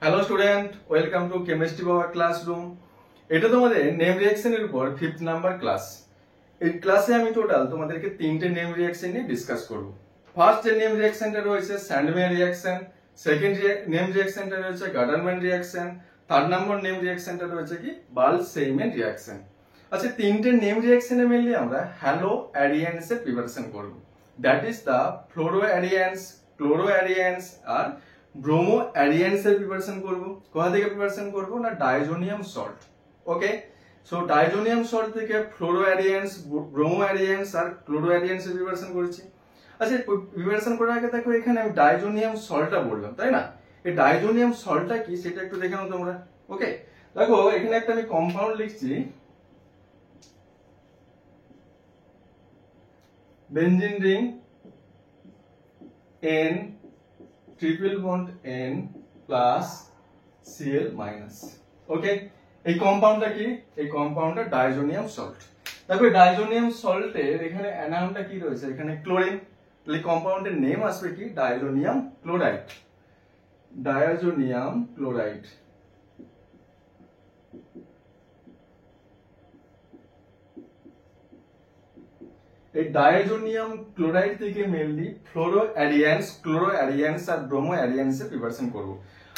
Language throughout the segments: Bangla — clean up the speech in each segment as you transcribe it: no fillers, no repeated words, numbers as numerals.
Hello student, welcome to chemistry power classroom. এটা তোমাদের নেম রিঅ্যাকশনের উপর 5th নাম্বার ক্লাস। এই ক্লাসে আমি টোটাল তোমাদেরকে তিনটে নেম রিঅ্যাকশন নিয়ে ডিসকাস করব। ফার্স্ট যে নেম রিঅ্যাকশনটা রয়েছে স্যান্ডম্যান রিঅ্যাকশন, সেকেন্ড নেম রিঅ্যাকশনটা রয়েছে Gattermann reaction, third number name রিঅ্যাকশনটা রয়েছে কি বার্ল-সেইমেন রিঅ্যাকশন। আচ্ছা, তিনটে নেম রিঅ্যাকশনে মেনলি আমরা হ্যালো অ্যাডিয়েন্স এর প্রিপারেশন করব। That is the fluoro arenes, chloro arenes আর ব্রোমো অ্যাডিয়েন্স এর প্রিপারেশন করব। কোথা থেকে প্রিপারেশন করব না diazonium salt. Okay, so diazonium salt থেকে ফ্লোরো অ্যাডিয়েন্স, ব্রোমো অ্যাডিয়েন্স আর ক্লোরো অ্যাডিয়েন্স এর প্রিপারেশন করেছি। আচ্ছা, প্রিপারেশন করার আগে দেখো এখানে আমি ডাইজোনিয়াম সল্টটা বললাম, তাই না? এই ডাইজোনিয়াম সল্টটা কি সেটা একটু দেখে নাও তোমরা। ওকে, দেখো এখানে একটা আমি কম্পাউন্ড লিখছি, benzene ring N triple bond N plus Cl minus. Okay, এই কম্পাউন্ডটা কি? এই কম্পাউন্ডটা ডাইজোনিয়াম সল্ট। দেখো ডাইজোনিয়াম সল্টের এখানে অ্যানায়নটা কি রয়েছে? এখানে ক্লোরিন। তাহলে কম্পাউন্ডের নেম আসবে কি? Diazonium chloride. Diazonium chloride. এই ডাইজোনিয়াম ক্লোরাইড থেকে mainly fluoro arenes, chloro arenes আর ব্রোমো অ্যাডিয়েন্স এর প্রিপারেশন করব।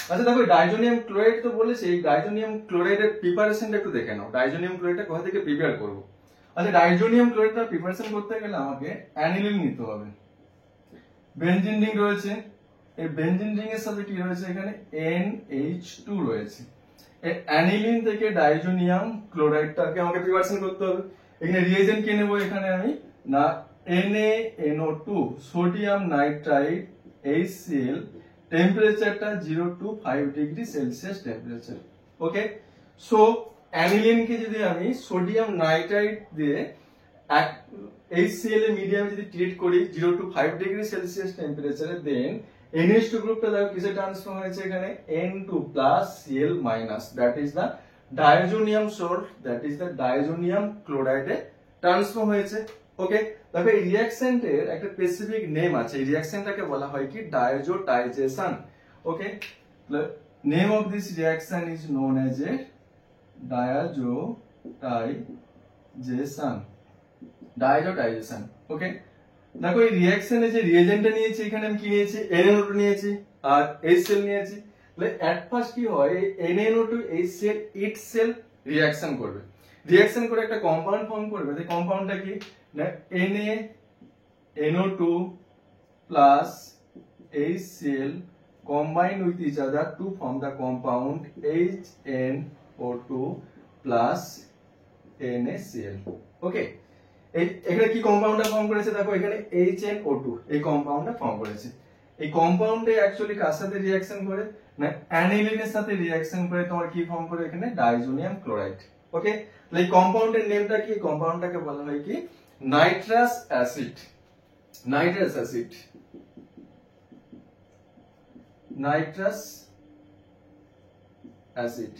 আচ্ছা দেখো ডাইজোনিয়াম ক্লোরাইড তো বলেছি, এই ডাইজোনিয়াম ক্লোরাইডের প্রিপারেশনটা একটু দেখে নাও। ডাইজোনিয়াম ক্লোরাইডটা কোথা থেকে প্রিপেয়ার করব? আচ্ছা, ডাইজোনিয়াম ক্লোরাইডটা প্রিপারেশন করতে গেলে আমাকে অ্যানিলিন নিতে হবে। বেনজিন রিং রয়েছে, এই বেনজিন রিং এর সাথে কি রয়েছে? এখানে NH2 রয়েছে। এই অ্যানিলিন থেকে ডাইজোনিয়াম ক্লোরাইডটাকে আমাকে প্রিপারেশন করতে হবে। এখানে রিএজেন্ট কে নেব? এখানে আমি না NaNO2 সোডিয়াম নাইট্রাইট HCl, টেম্পারেচারটা 0 to 5 degree Celsius temperature. Okay, so অ্যানিলিনকে যদি আমি সোডিয়াম নাইট্রাইট দিয়ে HCl এর মিডিয়াম যদি ট্রিট করি 0 to 5 ডিগ্রি সেলসিয়াস টেম্পারেচারে, দেন NH2 গ্রুপটা দেখো কিসে ট্রান্সফর্ম হয়েছে? এখানে N2 plus Cl minus, that is the diazonium salt, that is the diazonium ক্লোরাইডে ট্রান্সফর্ম হয়েছে। ওকে, দেখো এই রিঅ্যাকশনটার একটা স্পেসিফিক নেম আছে। এই রিঅ্যাকশনটাকে বলা হয় কি diazotization. Okay, name of this reaction is known as a diazotization. Diazotization. Okay, দেখো এই রিঅ্যাকশনে যে রিএজেন্টটা নিয়েছি, এখানে আমি কি নিয়েছি? NaNO2 নিয়েছি আর HCl নিয়েছি। তাহলে এট ফার্স্ট কি হয়? NaNO2 HCl ইটসেলফ রিঅ্যাকশন করবে, রিঅ্যাকশন করে একটা কম্পাউন্ড ফর্ম করবে। এই কম্পাউন্ডটা কি? না NaNO2 plus HCl combine with each other to form the compound HNO2 plus NaCl. ওকে, এখানে কি কম্পাউন্ডটা ফর্ম করেছে? দেখো এখানে HNO2 এই কম্পাউন্ডটা ফর্ম করেছে। এই কম্পাউন্ডে অ্যাকচুয়ালি কার সাথে রিঅ্যাকশন করে? না অ্যানিলিনের সাথে রিঅ্যাকশন করে তোমার কি ফর্ম করে? এখানে ডাইজোনিয়াম ক্লোরাইড। ওকে, তাহলে এই কম্পাউন্ডের নেমটা কি? কম্পাউন্ডটাকে বলা হয় কি nitrous acid. Nitrous acid, nitrous acid.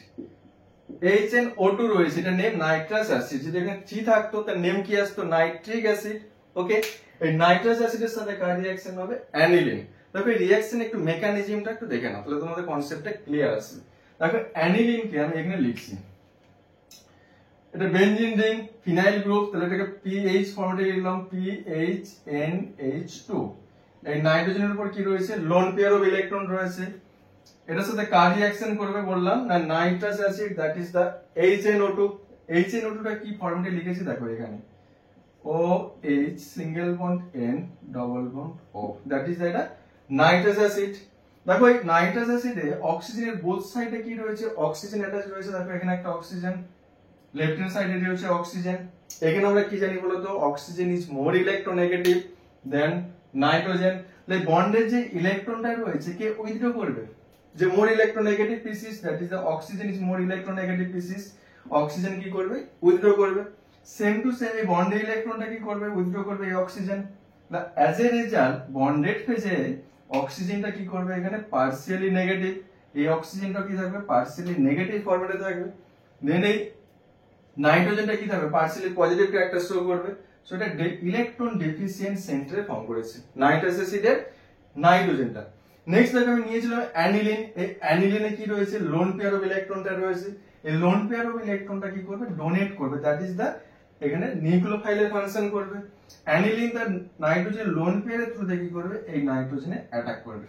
HNO2 রয়েছে, এটা নেম নাইট্রাস অ্যাসিড। যদি এখানে C থাকতো তার নেম কি আসতো? Nitric acid. ওকে, এই নাইট্রাস অ্যাসিডের সাথে কার রিঅ্যাকশন হবে? অ্যানিলিন। দেখো এই রিঅ্যাকশন একটু মেকানিজমটা একটু দেখে নাও, তাহলে তোমাদের কনসেপ্টটা ক্লিয়ার আসবে। দেখো অ্যানিলিনকে আমি এখানে লিখছি, এটা বেনজিন রিং ফিনাইল গ্রুপ, তাহলে এটাকে PH ফরম্যাটে লিখলাম PHNH2। এই নাইট্রোজেনের উপর কি রয়েছে? লোন পেয়ার অফ ইলেকট্রন রয়েছে। এটার সাথে কার রিঅ্যাকশন করবে বললাম? না nitrous acid, that is the HNO2। HNO2 টা কি ফরম্যাটে লিখেছি দেখো এখানে OH single bond N double bond O, that is এটা নাইট্রাস অ্যাসিড। দেখো এই নাইট্রাস অ্যাসিডে অক্সিজেনের বোথ সাইডে কি রয়েছে? অক্সিজেন অ্যাটাচ রয়েছে। দেখো এখানে একটা অক্সিজেন, লেফট হ্যান্ড সাইডে রয়েছে অক্সিজেন। এখানে আমরা কি জানি বলতো? Oxygen is more electronegative than nitrogen. তাহলে বন্ডের যে ইলেকট্রনটা রয়েছে কে উইথড্র করবে? যে more electronegative species, that is the oxygen is more electronegative species. Oxygen কি করবে? উইথড্র করবে। সেম টু সেম এই বন্ডের ইলেকট্রনটা কি করবে? উইথড্র করবে এই oxygen. As a result bonded ফেজে অক্সিজেনটা কি করবে? এখানে পার্সিয়ালি নেগেটিভ, এই অক্সিজেনটা কি থাকবে? পার্সিয়ালি নেগেটিভ ফরম্যাটে থাকবে। দেন এই নাইট্রোজেনটা কি থাকবে? পার্সিয়ালি পজিটিভ ক্যারেক্টার শো করবে। সো এটা ইলেকট্রন ডেফিসিয়েন্ট সেন্টারে ফর্ম করেছে নাইট্রাস অ্যাসিডের নাইট্রোজেনটা। নেক্সট দেখো আমি নিয়েছিলাম অ্যানিলিন। এই অ্যানিলিনে কি রয়েছে, লোন পেয়ার অফ ইলেকট্রনটা রয়েছে। এই লোন পেয়ার অফ ইলেকট্রনটা কি করবে, ডোনেট করবে, দ্যাট ইজ দা এখানে নিউক্লিওফাইলের ফাংশন করবে। অ্যানিলিন তার নাইট্রোজেন লোন পেয়ারের থ্রুতে কি করবে, এই নাইট্রোজেনে অ্যাটাক করবে।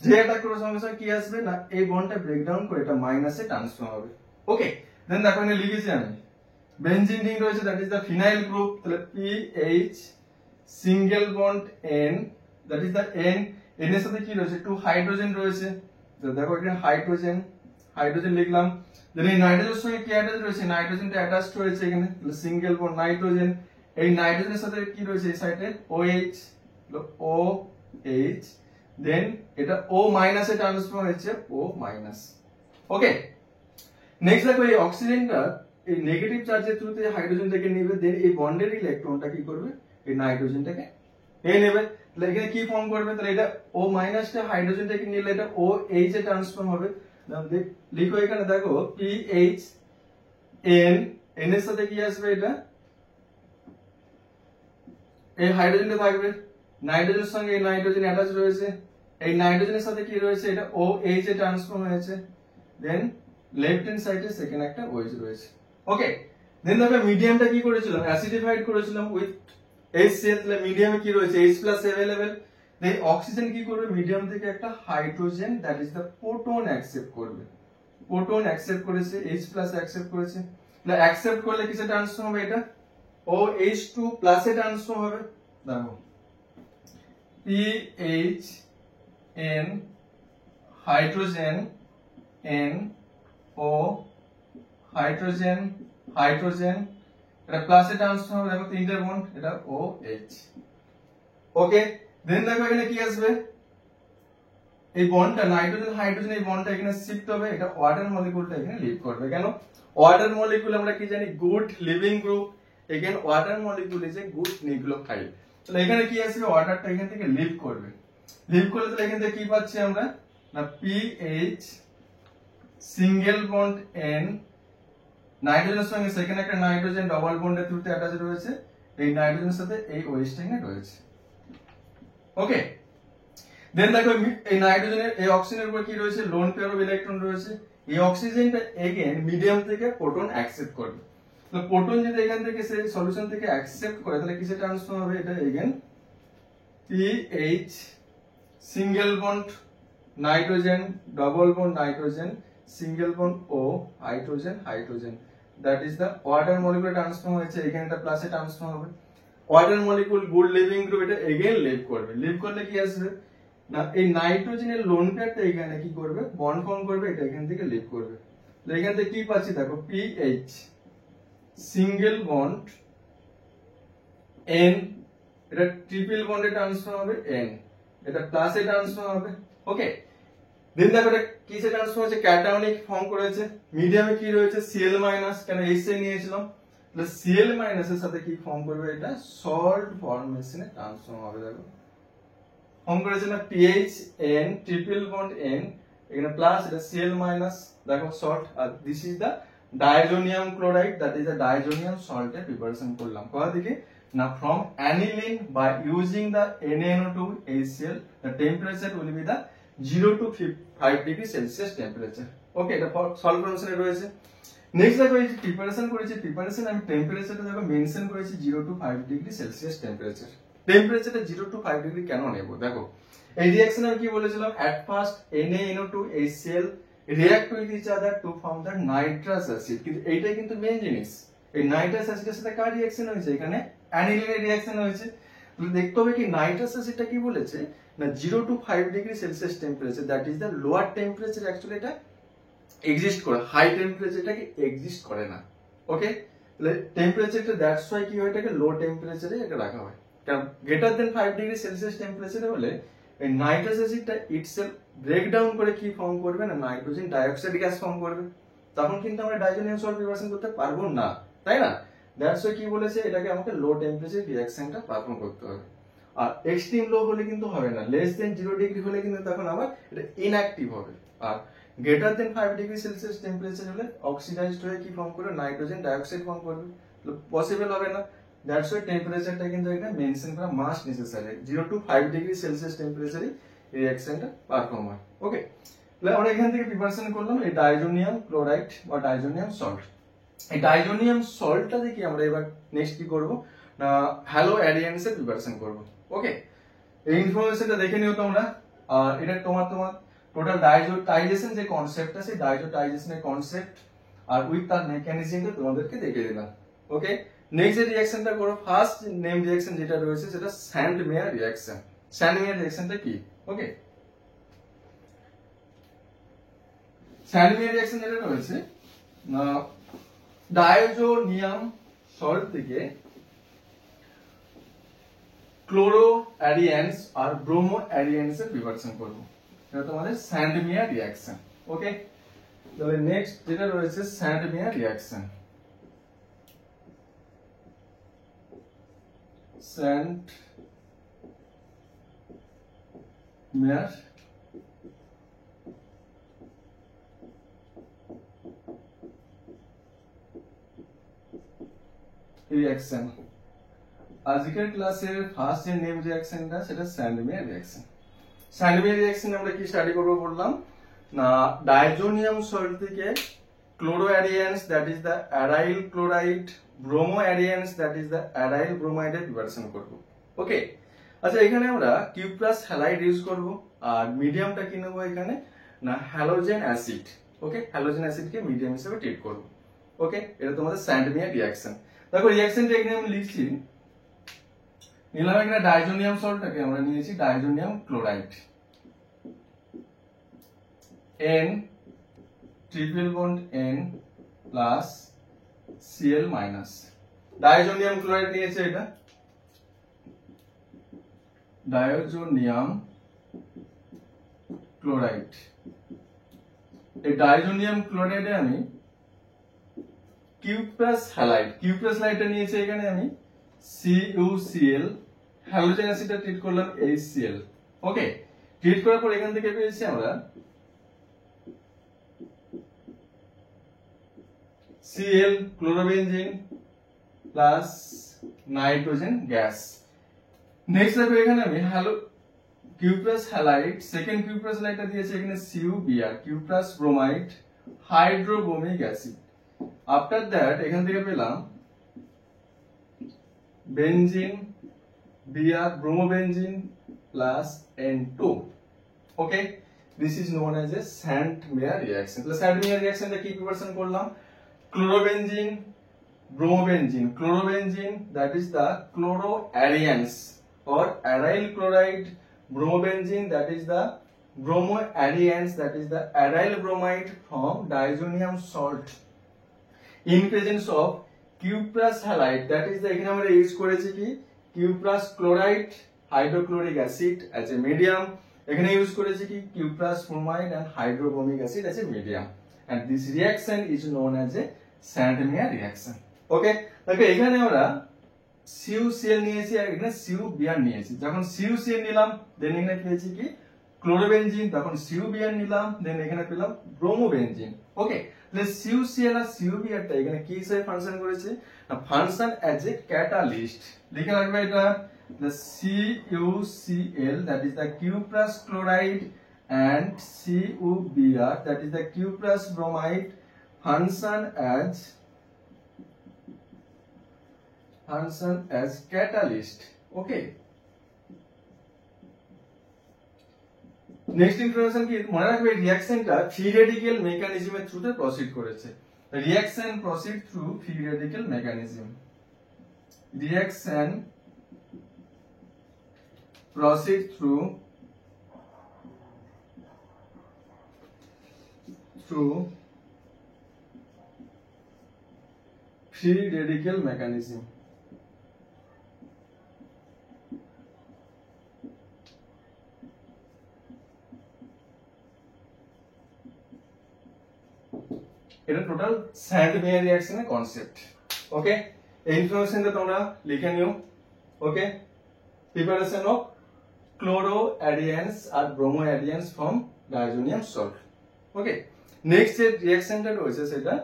যে অ্যাটাক করার সঙ্গে সঙ্গে কি আসবে না, এই বন্ডটা ব্রেকডাউন করে এটা মাইনাসে ট্রান্সফর্ম হবে। ওকে, দেন দেখো এখানে লিখেছি আমি বেনজিন রিং রয়েছে, that is the phenyl group. তাহলে PH single bond N, that is the N। N এর সাথে কি রয়েছে, 2 হাইড্রোজেন রয়েছে। তো দেখো এখানে হাইড্রোজেন হাইড্রোজেন লিখলাম। দেন এই নাইট্রোজেনের সঙ্গে কি অ্যাটাচ রয়েছে, নাইট্রোজেনটা অ্যাটাচড রয়েছে এখানে, তাহলে সিঙ্গেল বন্ড নাইট্রোজেন। এই নাইট্রোজেনের সাথে কি রয়েছে এই সাইডে OH, OH। দেন এটা O মাইনাসে ট্রান্সফর্ম হচ্ছে O মাইনাস। ওকে, নেক্সট দেখো এই অক্সিজেনটা এই নেগেটিভ চার্জের থ্রুতে হাইড্রোজেনটাকে নেবে, দেন এই বন্ডের ইলেকট্রনটা কি করবে, এই নাইট্রোজেনটাকে নিয়ে নেবে। তাহলে এখানে কি ফর্ম করবে, তাহলে এটা O মাইনাসটা হাইড্রোজেনটাকে নিলে এটা OH এ ট্রান্সফর্ম হবে। লিখো এখানে দেখো PH N, N এর সাথে কি আসবে, এটা এই হাইড্রোজেনটা থাকবে, নাইট্রোজেনের সঙ্গে এই নাইট্রোজেন অ্যাটাচ রয়েছে, এই নাইট্রোজেনের সাথে কি রয়েছে, এটা OH এ ট্রান্সফর্ম হয়েছে। দেন লেফট হ্যান্ড সাইডে সেকেন্ড একটা OH রয়েছে। ওকে, দেন দেখো মিডিয়ামটা কি করেছিলাম, অ্যাসিডিফাইড করেছিলাম উইথ HCl। তাহলে মিডিয়ামে কি রয়েছে H+ अवेलेबल। এই অক্সিজেন কি করবে, মিডিয়াম থেকে একটা hydrogen that is the proton accept করবে। প্রোটন অ্যাকসেপ্ট করেছে, H+ অ্যাকসেপ্ট করেছে। তাহলে অ্যাকসেপ্ট করলে কিসে ট্রান্সফর্ম হবে, এটা OH2 প্লাসে ট্রান্সফর্ম হবে। দেখো PH N hydrogen N O hydrogen hydrogen, এটা প্লাসে ট্রান্সফর্ম হবে। দেখো তিনটে বন্ড, এটা OH। ওকে, দেন দেখো এখানে কি আসবে, এই বন্ডটা নাইট্রোজেন হাইড্রোজেন এই বন্ডটা এখানে শিফট হবে, এটা ওয়াটার মলিকিউলটা এখানে লিভ করবে। কেন, ওয়াটার মলিকিউল আমরা কি জানি, গুড লিভিং গ্রুপ। এখানে water molecule is a good nucleophile. তাহলে এখানে কি আসবে, ওয়াটারটা এখান থেকে লিভ করবে। লিভ করলে তাহলে এখান থেকে কি পাচ্ছি আমরা না, PH সিঙ্গেল বন্ড N, নাইট্রোজেনের সঙ্গে সেকেন্ড একটা নাইট্রোজেন ডবল বন্ডের থ্রুতে অ্যাটাচ রয়েছে, এই নাইট্রোজেনের সাথে এই OH এখানে রয়েছে। ওকে, দেন দেখো এই নাইট্রোজেনের এই অক্সিজেনের উপর কি রয়েছে, লোন পেয়ার অফ ইলেকট্রন রয়েছে। এই অক্সিজেনটা এগেন মিডিয়াম থেকে প্রোটন অ্যাকসেপ্ট করবে। তো প্রোটন যদি এখান থেকে সে সলিউশন থেকে অ্যাকসেপ্ট করে, তাহলে কিসে ট্রান্সফর্ম হবে, এটা again PH single bond nitrogen double bond nitrogen single bond O hydrogen hydrogen, that is the water molecule transform হয়েছে, এখানে এটা প্লাসে ট্রান্সফর্ম হবে। Water molecule good leaving group, এটা এগেইন লিভ করবে। লিভ করলে কি আসবে না, এই নাইট্রোজেনের লোন পেয়ারটা এখানে কি করবে, বন্ড ফর্ম করবে, এটা এখান থেকে লিভ করবে। তো এখান থেকে কি পাচ্ছি দেখো, PH সিঙ্গেল বন্ড N, এটা ট্রিপল বন্ডে ট্রান্সফর্ম হবে N, এটা প্লাসে ট্রান্সফর্ম হবে। ওকে, দেন দেখো এটা কিসে ট্রান্সফর্ম হচ্ছে, ক্যাটায়নিক ফর্ম করেছে। মিডিয়ামে কি রয়েছে Cl মাইনাস, কেন H এ নিয়েছিলাম, তাহলে Cl মাইনাস এর সাথে কি ফর্ম করবে, এটা সল্ট ফর্মেশনে ট্রান্সফর্ম হবে। দেখো ফর্ম করেছে না PH N triple bond N, এখানে প্লাস, এটা Cl মাইনাস, দেখো সল্ট। আর this is the diazonium chloride, that is the diazonium সল্টের প্রিপারেশন করলাম। কোথা থেকে না, from aniline by using the NaNO2 HCl, the temperature will be the 0 to 5 degree Celsius temperature. ওকে, এটা সল্ট ফর্মেশনে রয়েছে। নেক্সট দেখো এই যে প্রিপারেশন করেছি, প্রিপারেশন আমি টেম্পারেচারটা দেখো মেনশন করেছি 0 to 5 ডিগ্রি সেলসিয়াস টেম্পারেচার। টেম্পারেচারটা 0 to 5 ডিগ্রি কেন নেব, দেখো এই রিঅ্যাকশন আমি কি বলেছিলাম, at first NaNO2 HCl react with each other to form the nitrous acid। কিন্তু এইটাই কিন্তু মেইন জিনিস, এই নাইট্রাস অ্যাসিডের সাথে কার রিঅ্যাকশন হয়েছে, এখানে অ্যানিলিনের রিঅ্যাকশন হয়েছে। দেখতে হবে কি নাইট্রাস অ্যাসিডটা কি বলেছে না, 0 to 5 degree Celsius temperature, that is the lower temperature actually এটা এক্সিস্ট করে, হাই টেম্পারেচারটাকে এক্সিস্ট করে না। ওকে, তাহলে টেম্পারেচারটা দ্যাটস ওয়াই কি হয়, এটাকে লো টেম্পারেচারে এটা রাখা হয়। কারণ গ্রেটার দেন 5 ডিগ্রি সেলসিয়াস টেম্পারেচারে হলে এই নাইট্রাস অ্যাসিডটা ইটসেলফ ব্রেক ডাউন করে কি ফর্ম করবে না, নাইট্রোজেন ডাইঅক্সাইড গ্যাস ফর্ম করবে। তখন কিন্তু আমরা ডাইজোনিয়াম সল্ট প্রিপারেশন করতে পারবো না, তাই না? দ্যাটস ওয়াই কি বলেছে, এটাকে আমাকে লো টেম্পারেচার রিঅ্যাকশনটা পারফর্ম করতে হবে। আর এক্সট্রিম লো হলে কিন্তু হবে না, লেস দেন 0 ডিগ্রি হলে কিন্তু তখন আবার এটা ইনঅ্যাক্টিভ হবে। আর greater than 5 degree Celsius temperature হলে অক্সিডাইজড হয়ে কি ফর্ম করবে, নাইট্রোজেন ডাইঅক্সাইড ফর্ম করবে, পসিবল হবে না। দ্যাটস ওয়াই টেম্পারেচারটা কিন্তু এটা মেনশন করা must necessary, 0 to 5 degree Celsius টেম্পারেচারে রিঅ্যাকশনটা পারফর্ম হয়। ওকে, তাহলে আমরা এখান থেকে প্রিপারেশন করলাম এই ডাইজোনিয়াম ক্লোরাইড বা ডাইজোনিয়াম সল্ট। এই ডাইজোনিয়াম সল্টটা দেখি আমরা এবার নেক্সট কি করব না হ্যালো অ্যাডিয়েন্স এর প্রিপারেশন করব। ওকে, এই ইনফরমেশনটা দেখে নিও তোমরা। আর এটা তোমার টোটাল ডাইজোটাইজেশন যে কনসেপ্ট আছে, ডাইজোটাইজেশনের কনসেপ্ট আর উইথ তার মেকানিজমটা তোমাদেরকে দেখিয়ে দিলাম। ওকে, নেক্সট যে রিঅ্যাকশনটা করো, ফার্স্ট নেম রিঅ্যাকশন যেটা রয়েছে সেটা Sandmeyer reaction. Sandmeyer রিঅ্যাকশনটা কি? ওকে, স্যান্ড মেয়ার রিঅ্যাকশন যেটা রয়েছে ডাইজোনিয়াম সল্ট থেকে ক্লোরো অ্যাডিয়েন্স আর ব্রোমো অ্যাডিয়েন্স এর প্রিপারেশন করব। এটা তোমাদের স্যান্ড মেয়ার রিঅ্যাকশন। ওকে, তাহলে নেক্সট যেটা রয়েছে Sandmeyer reaction. Sandmeyer reaction. আজকের ক্লাসের ফার্স্ট যে নেম রিঅ্যাকশনটা সেটা Sandmeyer reaction. Sandmeyer reaction আমরা কি স্টাডি করব বললাম না ডাইজোনিয়াম সল্ট থেকে chloro arenes that is the aryl chloride, bromo arenes that is the aryl bromide এর প্রিপারেশন করব। ওকে, আচ্ছা এখানে আমরা কিউ প্লাস হ্যালাইড ইউজ করব আর মিডিয়ামটা কি নেব এখানে না হ্যালোজেন অ্যাসিড। ওকে, হ্যালোজেন অ্যাসিডকে মিডিয়াম হিসেবে ট্রিট করব। ওকে, এটা তোমাদের স্যান্ড মেয়ার রিঅ্যাকশন। দেখো রিঅ্যাকশনটা এখানে আমি লিখছি, নিলাম এখানে ডাইজোনিয়াম সল্টটাকে আমরা নিয়েছি diazonium chloride, N triple bond N plus Cl minus. Diazonium chloride নিয়েছে, এটা ডাইজোনিয়াম ক্লোরাইড। এই ডাইজোনিয়াম ক্লোরাইডে আমি cuprous halide, Q plus হ্যালাইডটা নিয়েছে এখানে আমি CuCl, হ্যালোজেন অ্যাসিডটা ট্রিট করলাম HCl। ওকে, ট্রিট করার পর এখান থেকে পেয়েছি আমরা Cl chlorobenzene plus nitrogen gas. Next দেখো এখানে আমি halo cuprous halide, second cuprous হ্যালাইডটা দিয়েছে এখানে CuBr, Q plus bromide, হাইড্রোব্রোমিক acid. After that এখান থেকে পেলাম benzene Br, bromobenzene plus N2। Okay, this is known as a Sandmeyer reaction. তাহলে স্যান্ড মেয়ার রিঅ্যাকশনটা কি প্রিপারেশন করলাম, chlorobenzene, bromobenzene, chlorobenzene that is the chloroalliance or aryl chloride, bromobenzene that is the bromoalliance that is the aryl bromide from diazonium salt in presence of Q plus halide that is the এখানে আমরা ইউজ করেছি কি Q plus chloride hydrochloric acid as a medium, এখানে ইউজ করেছি কি Q plus bromide and hydrobromic acid as a medium, and this reaction is known as a Sandmeyer reaction. ওকে, দেখো এখানে আমরা CuCl নিয়েছি আর এখানে CuBr নিয়েছি। যখন CuCl নিলাম দেন এখানে পেয়েছি কি ক্লোরোবেনজিন, তখন CuBr নিলাম দেন এখানে পেলাম ব্রোমোবেনজিন। ওকে, তাহলে CuCl আর CuBr টা এখানে কি হিসেবে ফাংশন করেছে না ফাংশন অ্যাজ এ ক্যাটালিস্ট। লিখে রাখবে এটা the CuCl that is the Q plus chloride and CuBr that is the Q plus bromide function as catalyst. Okay, next information কি মনে রাখবে রিঅ্যাকশনটা ফ্রি রেডিক্যাল মেকানিজমের থ্রুতে প্রসিড করেছে। Reaction proceed through free radical mechanism, reaction proceed through free radical mechanism. এটা টোটাল স্যান্ডমেয়ার রিঅ্যাকশনের কনসেপ্ট। ওকে, এই ইনফরমেশনটা তোমরা লিখে নিও। Okay, preparation of chloro arenes আর bromo arenes from diazonium salt. Okay, next যে রিঅ্যাকশনটা রয়েছে সেটা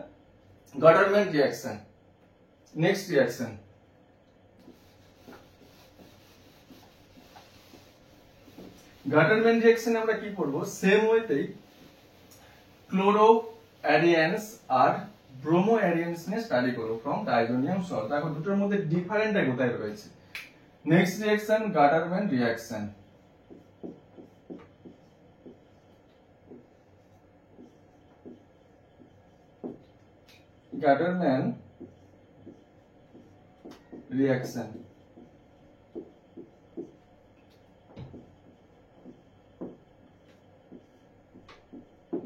Gattermann reaction. Next reaction Gattermann রিঅ্যাকশনে আমরা কি করব, সেম ওয়েতেই ক্লোরো অ্যাডিয়েন্স আর ব্রোমো অ্যাডিয়েন্স নিয়ে স্টাডি করব ফ্রম ডাইজোনিয়াম সল্ট। দেখো দুটোর মধ্যে ডিফারেন্টটা কোথায় রয়েছে। Next reaction Gattermann reaction. Gattermann reaction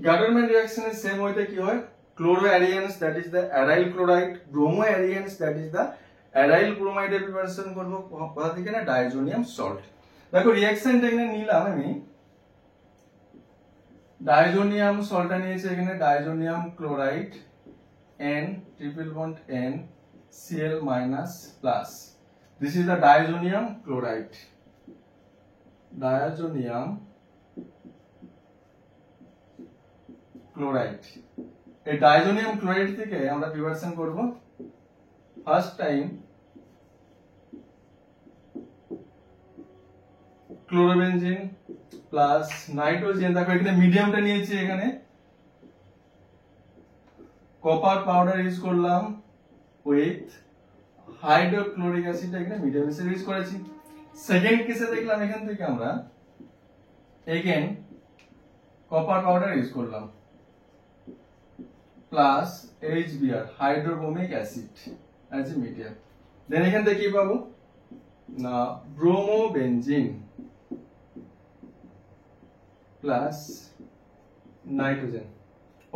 Gattermann রিঅ্যাকশনের সেম ওয়েতে কি হয়, chloroarenes that is the aryl chloride, bromoarenes that is the aryl ব্রোমাইডের প্রিপারেশন করব কোথা থেকে না, ডাইজোনিয়াম সল্ট। দেখো রিঅ্যাকশনটা এখানে নিলাম আমি, ডাইজোনিয়াম সল্টটা নিয়েছি এখানে, diazonium chloride N triple bond N Cl minus plus. This is the diazonium chloride. Diazonium chloride. এই ডাইজোনিয়াম ক্লোরাইড থেকে আমরা প্রিপারেশন করব first time chlorobenzene plus nitrogen. দেখো এখানে মিডিয়ামটা নিয়েছি, এখানে কপার পাউডার ইউজ করলাম উইথ হাইড্রোক্লোরিক অ্যাসিড, এখানে মিডিয়াম হিসেবে ইউজ করেছি। সেকেন্ড কেসে দেখলাম এখান থেকে আমরা এগেন কপার পাউডার ইউজ করলাম plus HBr hydrobromic acid as a medium. Then এখান থেকে কি পাবো না, ব্রোমোবেনজিন প্লাস নাইট্রোজেন।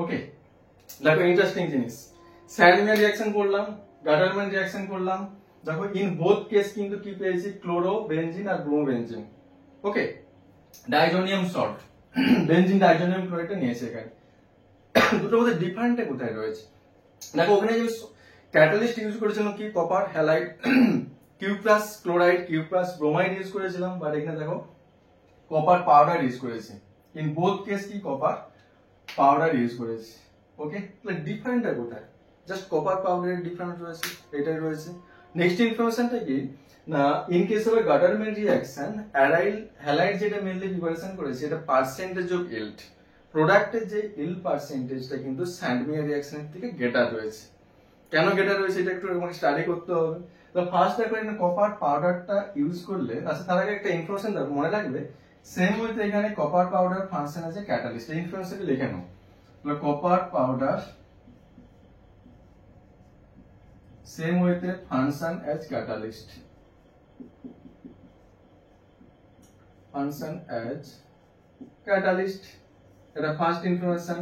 ওকে, দেখো ইন্টারেস্টিং জিনিস, স্যান্ডম্যান রিঅ্যাকশন করলাম, গাটারম্যান রিঅ্যাকশন করলাম। দেখো ইন বোথ কেস কিন্তু কি পেয়েছি, ক্লোরোবেনজিন আর ব্রোমোবেনজিন। ওকে, ডাইজোনিয়াম সল্ট, বেনজিন ডাইজোনিয়াম ক্লোরাইডটা নিয়েছে এখানে। দুটোর মধ্যে ডিফারেন্টটা কোথায় রয়েছে, দেখো ওখানে যে ক্যাটালিস্ট ইউজ করেছিলাম কি, copper halide Q plus chloride Q plus bromide use করেছিলাম, বাট এখানে দেখো কপার পাউডার ইউজ করেছি। ইন বোথ কেস কি কপার পাউডার ইউজ করেছি। ওকে, তাহলে ডিফারেন্টটা কোথায়, জাস্ট কপার পাউডারের ডিফারেন্ট রয়েছে, এটাই রয়েছে। নেক্সট ইনফরমেশনটা কি না, in case of Gattermann reaction aryl halide যেটা মেইনলি প্রিপারেশন করেছে, এটা পার্সেন্টেজ অফ ইল্ড, প্রোডাক্টের যে ইল্ড পার্সেন্টেজটা কিন্তু স্যান্ডমিয়ার রিঅ্যাকশনের থেকে গেটার রয়েছে। কেন গেটার রয়েছে এটা একটু স্টাডি করতে হবে। তো ফার্স্ট দেখো এখানে কপার পাউডারটা ইউজ করলে, আচ্ছা তার আগে একটা ইনফরমেশন দেখো মনে রাখবে, সেম ওয়েতে এখানে কপার পাউডার ফাংশন আছে ক্যাটালিস্ট, এই ইনফরমেশনটা লিখে নাও। কপার পাউডার সেম ওয়েতে function as catalyst, function as catalyst, এটা first information.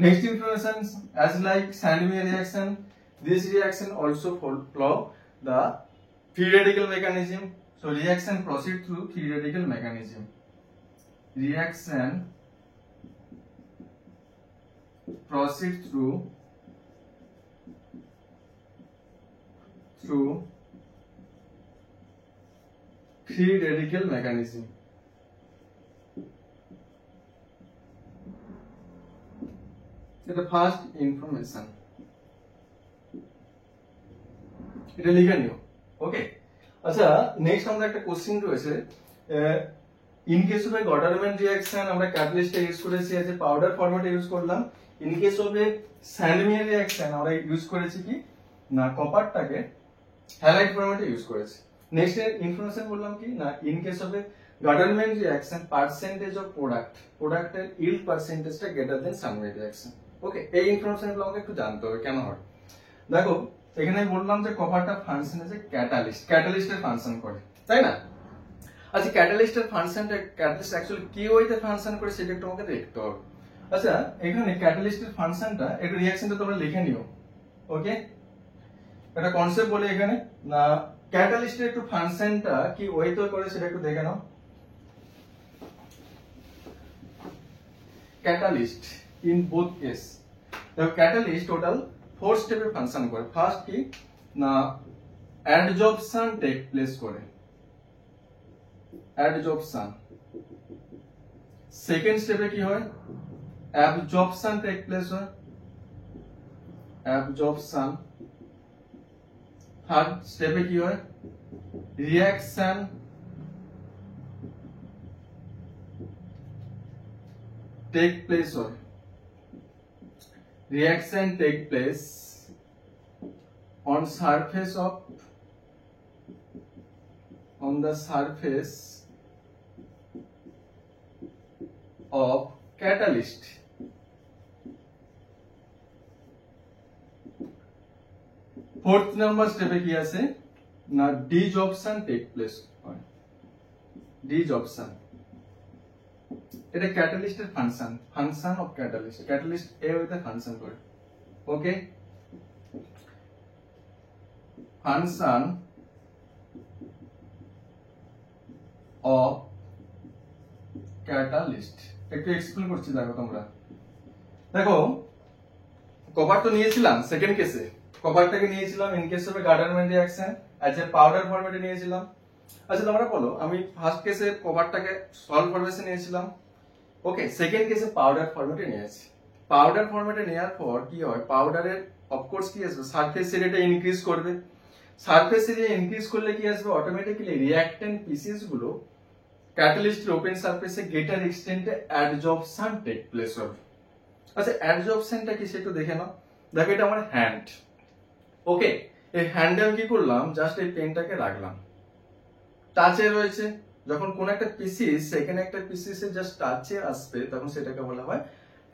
Next information, as like Sandmeyer reaction, this reaction also follow the free radical mechanism. So reaction proceed through free radical mechanism. Reaction proceed through free radical mechanism. The first information. এটা লিখে নিও। ওকে, আচ্ছা নেক্সট আমরা একটা কোশ্চেন রয়েছে, in case of a Gattermann reaction আমরা ক্যাটালিস্ট ইউজ করেছি এজ এ পাউডার ফরম্যাটে ইউজ করলাম। In case of a Sandmeyer reaction আমরা ইউজ করেছি কি না, কপারটাকে হ্যালাইড ফরম্যাটে ইউজ করেছি। নেক্সট ইনফরমেশন বললাম কি না, in case of a Gattermann reaction percentage of প্রোডাক্টের ইল্ড পার্সেন্টেজটা greater than Sandmeyer reaction. Okay, এই ইনফরমেশনগুলো আমাকে একটু জানতে হবে কেন হয়। দেখো এখানে বললাম যে কপারটা ফাংশন আছে ক্যাটালিস্টের ফাংশন করে, তাই না? আচ্ছা ক্যাটালিস্টের ফাংশনটা, ক্যাটালিস্ট অ্যাকচুয়ালি কি ওয়েতে ফাংশন করে সেটা একটু আমাকে দেখতে হবে। আচ্ছা এখানে ক্যাটালিস্টের ফাংশনটা, একটু রিঅ্যাকশনটা তোমরা লিখে নিও। ওকে, একটা কনসেপ্ট বলি এখানে না, ক্যাটালিস্টের একটু ফাংশনটা কি ওয়েতে করে সেটা একটু দেখে নাও। ক্যাটালিস্ট ইন বোথ কেস, দেখো ক্যাটালিস্ট টোটাল 4 স্টেপে ফাংশন করে। ফার্স্ট কি না, অ্যাডজর্পশন টেক প্লেস করে, অ্যাডজর্পশন। সেকেন্ড স্টেপে কি হয়, অ্যাবজর্পশন টেক প্লেস হয়, অ্যাবজর্পশন। থার্ড স্টেপে কি হয়, রিঅ্যাকশন টেক প্লেস হবে, reaction take place on the surface of catalyst. Fourth number step কি আছে না ডিজর্পশন টেক প্লেস হয়। ডিজর্পশন এটা ক্যাটালিস্টের ফাংশন অফ ক্যাটালিস্ট এ হইতে ফাংশন করে। ওকে, ফাংশন অফ ক্যাটালিস্ট একটু এক্সপ্লেন করছি, দেখো তোমরা দেখো কপার তো নিয়েছিলাম সেকেন্ড কেসে, কপারটাকে নিয়েছিলাম in case of Gattermann reaction as a powder ফরম্যাটে নিয়েছিলাম। আচ্ছা তোমরা বলো, আমি ফার্স্ট কেসে কপারটাকে সল্ট ফরম্যাটে নিয়েছিলাম, ওকে, সেকেন্ড কেসে পাউডার ফরম্যাটে নিয়েছি। পাউডার ফরম্যাটে নেওয়ার পর কি হয়, পাউডারের অফকোর্স কি আসবে, সারফেস এরিয়াটা ইনক্রিজ করবে। সারফেস এরিয়া ইনক্রিজ করলে কি আসবে, অটোমেটিক্যালি রিঅ্যাক্ট্যান্ট পিসেস গুলো ক্যাটালিস্টের ওপেন সারফেসে গ্রেটার এক্সটেন্টে অ্যাডজর্পশন টেক প্লেস হবে। আচ্ছা অ্যাডজর্পশনটা কি সেটা দেখে নাও। দেখো এটা আমার হ্যান্ড, ওকে, এই হ্যান্ডে আমি কি করলাম, জাস্ট এই পেনটাকে রাখলাম, টাচে রয়েছে, যখন কোন একটা পিসিস সেখানে একটা পিসিসে জাস্ট টাচে আসবে তখন সেটাকে বলা হয়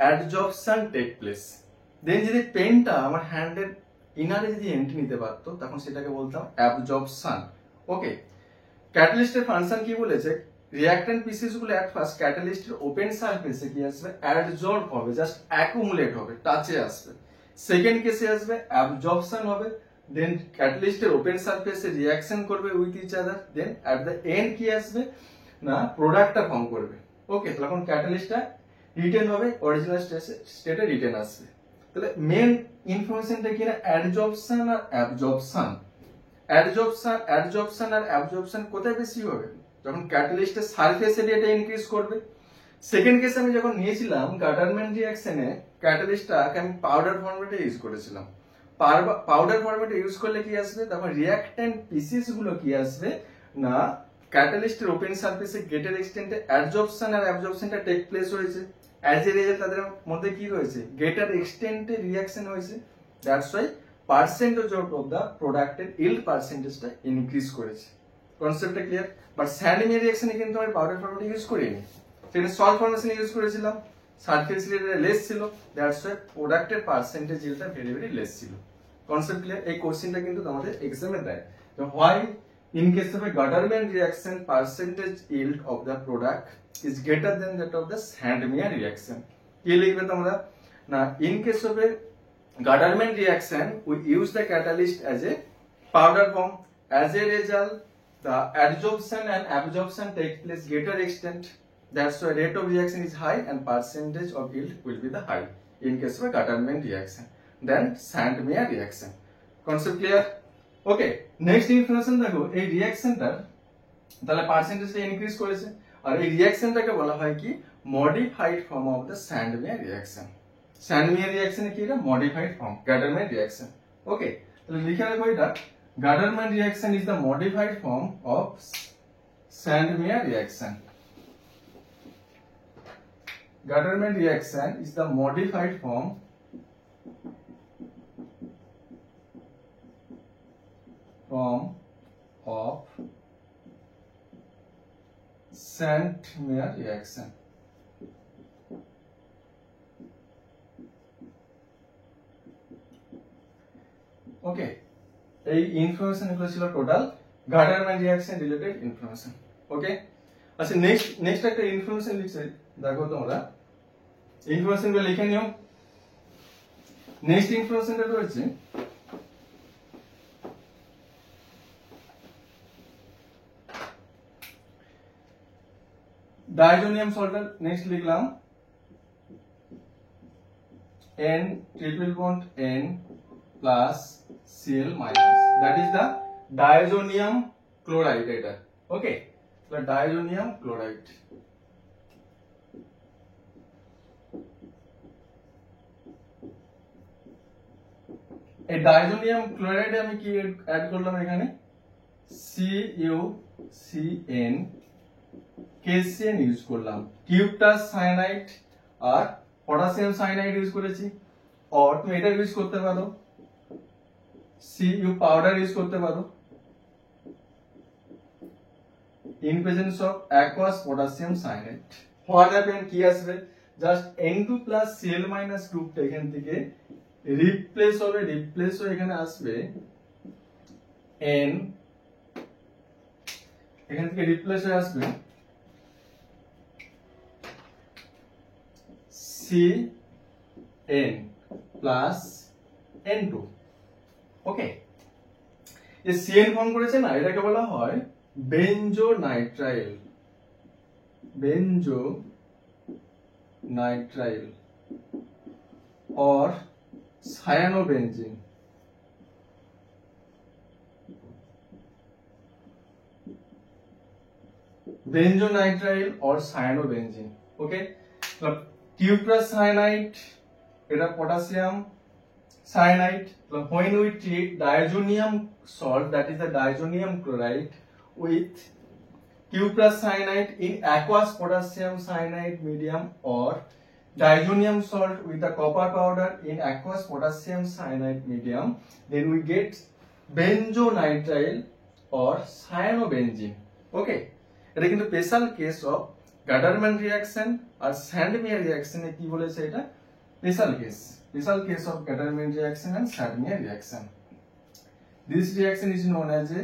অ্যাডজর্পশন টেক প্লেস। দেন যদি পেনটা আমার হ্যান্ডের ইনারে যদি এন্ট্রি নিতে পারতো তখন সেটাকে বলতাম অ্যাবজর্পশন। ওকে, ক্যাটালিস্টের ফাংশন কি বলেছে, রিঅ্যাক্ট্যান্ট পিসেস গুলো এট ফার্স্ট ক্যাটালিস্টের ওপেন সারফেসে কি আসবে, অ্যাডজর্ব হবে, জাস্ট অ্যাকুমুলেট হবে, টাচে আসবে। সেকেন্ড কেসে আসবে অ্যাবজর্পশন হবে, দেন ক্যাটালিস্টের ওপেন সারফেসে রিঅ্যাকশন করবে with each other, then at the end কি আসবে না প্রোডাক্টটা ফর্ম করবে। ওকে, তখন ক্যাটালিস্টটা রিটেন হবে, অরিজিনাল স্টেটে রিটেন আসবে। তাহলে মেন ইনফরমেশনটা কি না, অ্যাডজর্পশন আর অ্যাবজর্পশন। অ্যাডজর্পশন আর অ্যাবজর্পশন কোথায় বেশি হবে, যখন ক্যাটালিস্টের সারফেস এরিয়াটা ইনক্রিজ করবে। সেকেন্ড কেসে আমি যখন নিয়েছিলাম গার্ডারম্যান রিঅ্যাকশনে, ক্যাটালিস্টটাকে আমি পাউডার ফরম্যাটে ইউজ করেছিলাম। পাউডার ফরম্যাটে ইউজ করলে কি আসবে, তখন রিঅ্যাক্ট্যান্ট পিসেস গুলো কি আসবে না ক্যাটালিস্টের ওপেন সারফেসে গ্রেটার এক্সটেন্টে অ্যাডজর্পশন আর অ্যাবজর্পশনটা টেক প্লেস হয়েছে। অ্যাজ এ রেজাল্ট তাদের মধ্যে কি হয়েছে, গ্রেটার এক্সটেন্টে রিঅ্যাকশন হয়েছে। That's why percentage of the প্রোডাক্টের ইল্ড পার্সেন্টেজটা ইনক্রিজ করেছে। কনসেপ্টটা ক্লিয়ার? বাট স্যান্ডমিয়ার রিঅ্যাকশনে কিন্তু আমি পাউডার ফরম্যাটে ইউজ করিনি, সেখানে সল্ট ফরমেশনে ইউজ করেছিলাম, সারফেস এরিয়া লেস ছিল, দ্যাটস ওয়াই প্রোডাক্টের পার্সেন্টেজ ইল্ডটা ভেরি ভেরি লেস ছিল। Concept clear? এই কোশ্চেনটা কিন্তু তোমাদের এক্সামে দেয়, why in case of a Gattermann reaction percentage yield of the product is greater than that of the Sandmeyer reaction. কি লিখবে তোমরা না, in case of a Gattermann reaction we use the catalyst as a powder form, as a result the adsorption and absorption take place greater extent, that's why rate of reaction is high and percentage of yield will be the high in case of a Gutterman reaction. Then Sandmeyer reaction. Concept clear? Okay, next information দেখো, এই রিঅ্যাকশনটার তাহলে পার্সেন্টেজটা ইনক্রিজ করেছে, আর এই রিঅ্যাকশনটাকে বলা হয় কি modified form of the Sandmeyer reaction. Sandmeyer রিঅ্যাকশনে কি এটা modified form, Gattermann reaction. Okay, তাহলে লিখে রাখো এটা, Gutterman reaction is the modified form of Sandmeyer reaction. Gutterman reaction is the modified form of Sandmeyer reaction. Okay. এই ইনফরমেশন গুলো ছিল টোটাল গার্ডারম্যান রিঅ্যাকশন রিলেটেড ইনফরমেশন। ওকে, আচ্ছা নেক্সট একটা ইনফরমেশন লিখছে, দেখো তোমরা ইনফরমেশন গুলো লিখে নিও। নেক্সট ইনফরমেশনটা রয়েছে ডাইজোনিয়াম সল্টার। নেক্সট লিখলাম N triple bond N plus Cl minus, that is the diazonium chloride এটা। ওকে, তো diazonium chloride। এই ডাইজোনিয়াম ক্লোরাইডে আমি কি অ্যাড করলাম এখানে, CuCN KCN ইউজ করলাম, কিউটাস সায়ানাইড আর পটাশিয়াম সায়ানাইড ইউজ করেছি। আর তুমি এটা ইউজ করতে পারো, CU পাউডার ইউজ করতে পারো in presence of aqueous potassium cyanide। what happen কি আসবে, just N2 plus Cl minus গ্রুপটা এখান থেকে রিপ্লেস হবে, রিপ্লেস হয়ে এখানে আসবে N, এখান থেকে রিপ্লেস হয়ে আসবে Cn plus N2। ওকে, এই Cn ফর্ম করেছে না, এটাকে বলা হয় বেঞ্জোনাইট্রাইল, বেঞ্জোনাইট্রাইল or cyanobenzene। বেঞ্জোনাইট্রাইল or cyanobenzene। Okay, cuprous cyanide এটা potassium cyanide। when we treat diazonium salt, that is the diazonium chloride, with cuprous cyanide in aqueous potassium cyanide medium or diazonium salt with the copper powder in aqueous potassium cyanide medium, then we get benzonitrile or cyanobenzene। okay, এটা কিন্তু special case of Gattermann reaction আর স্যান্ডমিয়ার রিঅ্যাকশন এ কি বলেছে, এটা special case of Gattermann reaction and Sandmeyer reaction. This reaction is known as a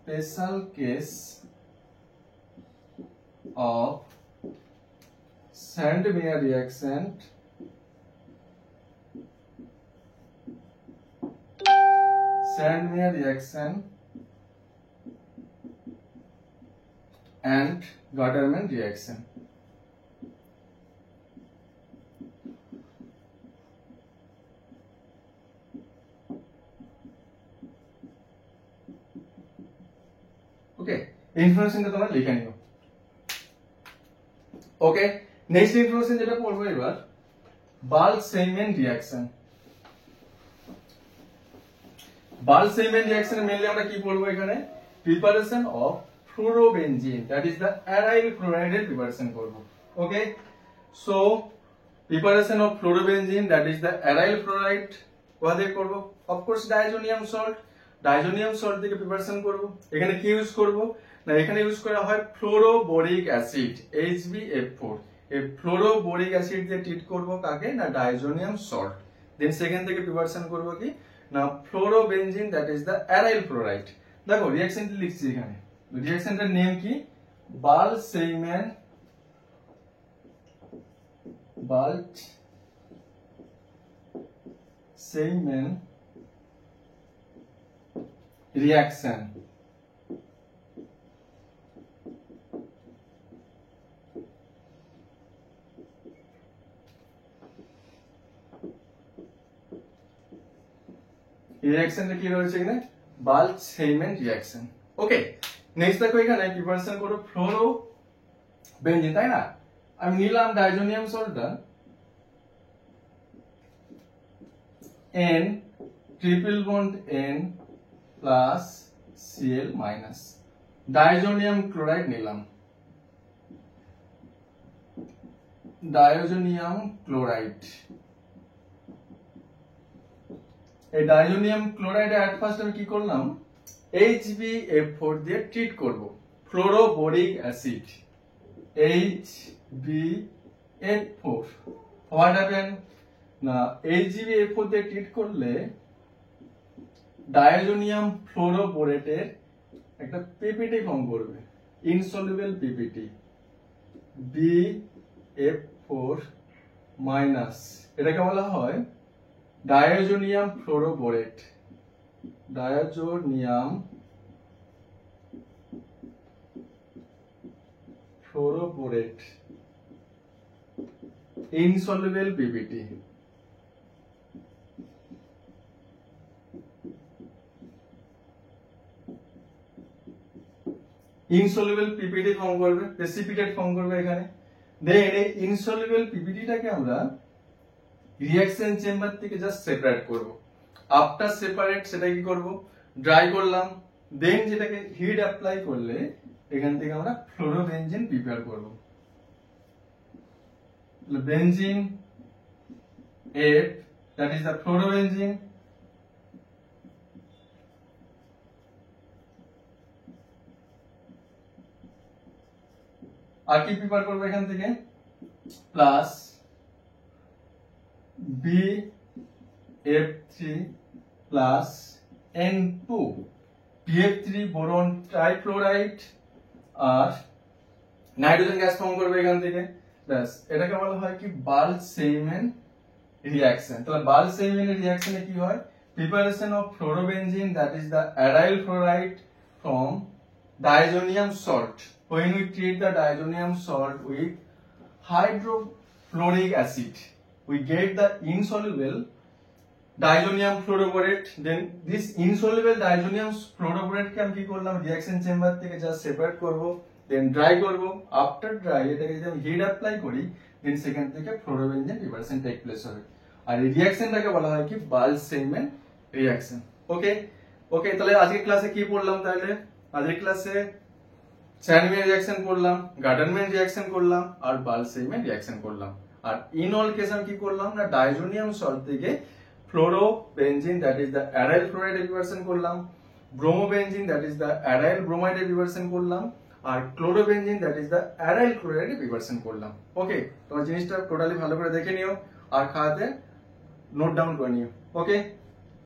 special case of Sandmeyer reaction and Gutterman reaction। Okay, ইনফরমেশনটা তোমরা লিখে নিও। ওকে, নেক্সট ইনফরমেশন যেটা পড়বো এবার, বাল্ক-সেইমেন রিঅ্যাকশন। বাল্ক-সেইমেন রিঅ্যাকশনে মেইনলি আমরা কি পড়বো এখানে, preparation of fluorobenzene, that is the aryl ক্লোরাইডের প্রিপারেশন করব। Okay, so preparation of fluorobenzene, that is the aryl chloride, কোথা থেকে করব, of course diazonium salt, diazonium salt থেকে প্রিপারেশন করব। এখানে কি ইউজ করব না, এখানে ইউজ করা হয় ফ্লোরোবোরিক অ্যাসিড HbF4। এই ফ্লোরোবোরিক অ্যাসিড দিয়ে ট্রিট করব কাকে না, ডাইজোনিয়াম সল্ট। দেন সেখান থেকে প্রিপারেশন করব কি না, fluorobenzene, that is the aryl chloride. দেখো রিঅ্যাকশনটি লিখছি এখানে, রিঅ্যাকশনটার নেম কি, বাল্ক-সেইমেন রিঅ্যাকশন। রিঅ্যাকশনটা কি রয়েছে এখানে, বাল্ক-সেইমেন রিঅ্যাকশন। ওকে, নেক্সট দেখো এখানে প্রিপারেশন করো ফ্লোরোবেনজিন, তাই না, আমি নিলাম ডাইজোনিয়াম সল্টটা N triple bond N plus Cl minus, diazonium chloride নিলাম, ডাইজোনিয়াম ক্লোরাইড। এই ডাইজোনিয়াম ক্লোরাইডে এট ফার্স্ট আমি কি করলাম, HbF4 দিয়ে ট্রিট করব ফ্লোরোবোরিক অ্যাসিড HbF4। হোয়াট হ্যাপেন না, HbF4 দিয়ে ট্রিট করলে ডাইজোনিয়াম ফ্লোরোবোরেটের একটা পিপিটি ফর্ম করবে, ইনসলিউবল পিপিটি BF4 মাইনাস, এটাকে বলা হয় diazonium fluoroborate, diazonium fluoroborate insoluble PPT. Insoluble PPT form করবে, প্রেসিপিটেট ফর্ম করবে এখানে। দেন এই ইনসলিউবল পিপিটিটাকে আমরা রিঅ্যাকশন চেম্বার থেকে জাস্ট সেপারেট করব। আফটার সেপারেট সেটা কি করব, ড্রাই করলাম, দেন যেটাকে হিট অ্যাপ্লাই করলে এখান থেকে আমরা ফ্লোরোবেনজিন প্রিপেয়ার করব। benzene F, that is the fluorobenzene, আর কি প্রিপেয়ার করবো এখান থেকে plus BF3 plus N2 BF3 boron trifluoride আর নাইট্রোজেন গ্যাস ফর্ম করবে এখান থেকে ব্যাস এটাকে বলা হয় কি বাল্ক-সেইমেন রিঅ্যাকশন। তাহলে বাল্ক-সেইমেন রিঅ্যাকশনে কি হয় preparation of fluorobenzene that is the aryl fluoride from diazonium salt. When we treat the diazonium salt with hydrofluoric acid, we get the insoluble diazonium fluoroborate. Then this insoluble diazonium fluoroborate কে আমি কি করলাম রিঅ্যাকশন চেম্বার থেকে জাস্ট সেপারেট করব, দেন ড্রাই করব। আফটার ড্রাই এটাকে যদি আমি হিট অ্যাপ্লাই করি দেন সেখান থেকে ফ্লোরোবেনজিন প্রিপারেশন টেক প্লেস হবে। আর এই রিঅ্যাকশনটাকে বলা হয় কি বাল্ক-সেইমেন রিঅ্যাকশন। ওকে ওকে, তাহলে আজকে ক্লাসে কি পড়লাম? তাহলে আজকের ক্লাসে স্যান্ডম্যান রিঅ্যাকশন করলাম, গার্ডারম্যান রিঅ্যাকশন করলাম আর বাল্ক-সেইমেন রিঅ্যাকশন করলাম। আর ইন অল কেস আমি কি করলাম না ডাইজোনিয়াম সল্ট থেকে fluorobenzene that is the aryl fluoride preparation করলাম, bromobenzene that is the aryl bromide preparation করলাম আর chlorobenzene that is the aryl chloride preparation করলাম। ওকে, তোমার জিনিসটা টোটালি ভালো করে দেখে নিও আর খাতাতে নোট ডাউন করে নিও। ওকে।